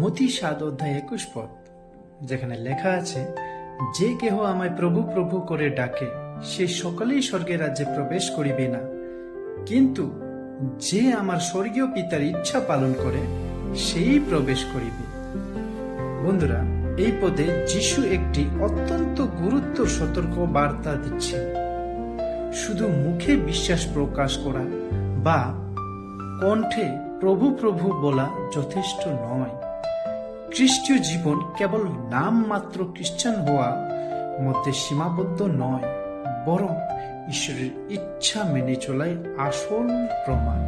মতি 7:21 যেখানে লেখা আছে, যে কেহ আমায় প্রভু প্রভু করে ডাকে সে সকলেই স্বর্গের রাজ্যে প্রবেশ করিবে না, কিন্তু যে আমার স্বর্গীয় পিতার ইচ্ছা পালন করে সেই প্রবেশ করিবে। বন্ধুরা, এই পদে যিশু একটি অত্যন্ত গুরুত্ব সতর্ক বার্তা দিচ্ছেন। শুধু মুখে বিশ্বাস প্রকাশ করা বা কণ্ঠে প্রভু প্রভু বলা যথেষ্ট নয়। খ্রিস্টীয় জীবন কেবল নাম মাত্র খ্রিস্টান হওয়া মধ্যে সীমাবদ্ধ নয়, বরং ঈশ্বরের ইচ্ছা মেনে চলাই আসল প্রমাণ।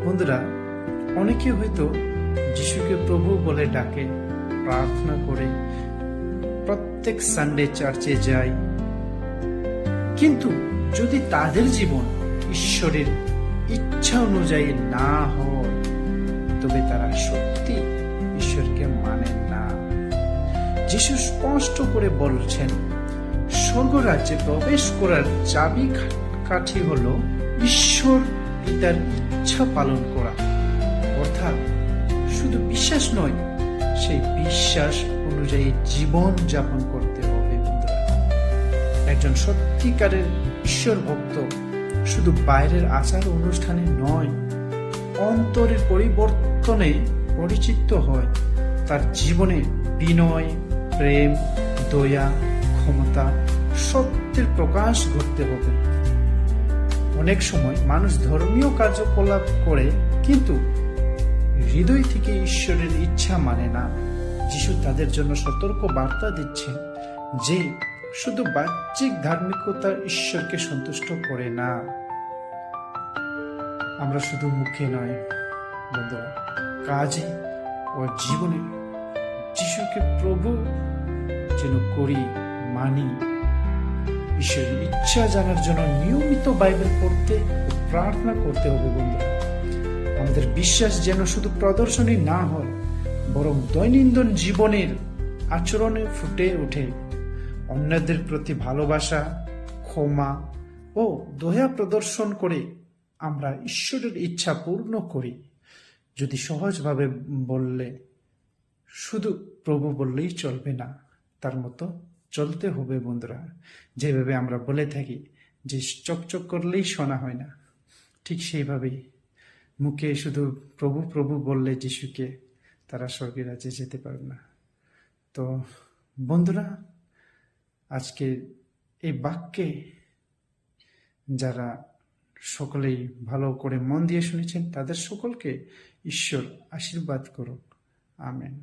বন্ধুরা, অনেকে হয়তো যিশুকে প্রভু বলে ডাকে, প্রার্থনা করে, প্রত্যেক সানডে চার্চে যায়, কিন্তু যদি তাদের জীবন ঈশ্বরের ইচ্ছা অনুযায়ী না হয় তবে তারা সত্যি ঈশ্বরকে মানে না। যিশু স্পষ্ট করে বলছেন, স্বর্গরাজ্যে প্রবেশ করার চাবি কাঠি হলো ঈশ্বর পিতার ইচ্ছা পালন করা। অর্থাৎ শুধু বিশ্বাস নয়, সেই বিশ্বাস অনুযায়ী জীবন যাপন করতে হবে। একজন সত্যিকারের ঈশ্বর ভক্ত শুধু বাইরের আচার অনুষ্ঠানে নয়, অন্তরের পরিবর্তনে পরিচিত হয়। তার জীবনে বিনয়, প্রেম, দয়া, ক্ষমতা, সত্যের প্রকাশ ঘটতে হবে। অনেক সময় মানুষ ধর্মীয় কার্যকলাপ করে কিন্তু হৃদয় থেকে ঈশ্বরের ইচ্ছা মানে না। যিশু তাদের জন্য সতর্ক বার্তা দিচ্ছেন যে শুধু বাহ্যিক ধার্মিকতা ঈশ্বরকে সন্তুষ্ট করে না। আমরা শুধু মুখে নয় বন্ধুরা, কাজে ও জীবনে যিশুকে প্রভু যেন করি, মানি। ঈশ্বরের ইচ্ছা জানার জন্য নিয়মিত বাইবেল পড়তে ও প্রার্থনা করতে হবে। বন্ধুরা, আমাদের বিশ্বাস যেন শুধু প্রদর্শনী না হয়, বরং দৈনন্দিন জীবনের আচরণে ফুটে ওঠে। অন্যদের প্রতি ভালোবাসা, ক্ষমা ও দয়া প্রদর্শন করে আমরা ঈশ্বরের ইচ্ছা পূর্ণ করি। যদি সহজভাবে বললে, শুধু প্রভু বললেই চলবে না, তার মতো চলতে হবে। বন্ধুরা, যেভাবে আমরা বলে থাকি যে চকচক করলেই শোনা হয় না, ঠিক সেইভাবেই মুখে শুধু প্রভু প্রভু বললে যিশুকে, তারা স্বর্গের রাজ্যে যেতে পারবে না। তো বন্ধুরা, আজকে এই বাক্যে যারা সকলেই ভালো করে মন দিয়ে শুনেছেন, তাদের সকলকে ঈশ্বর আশীর্বাদ করুক। আমেন।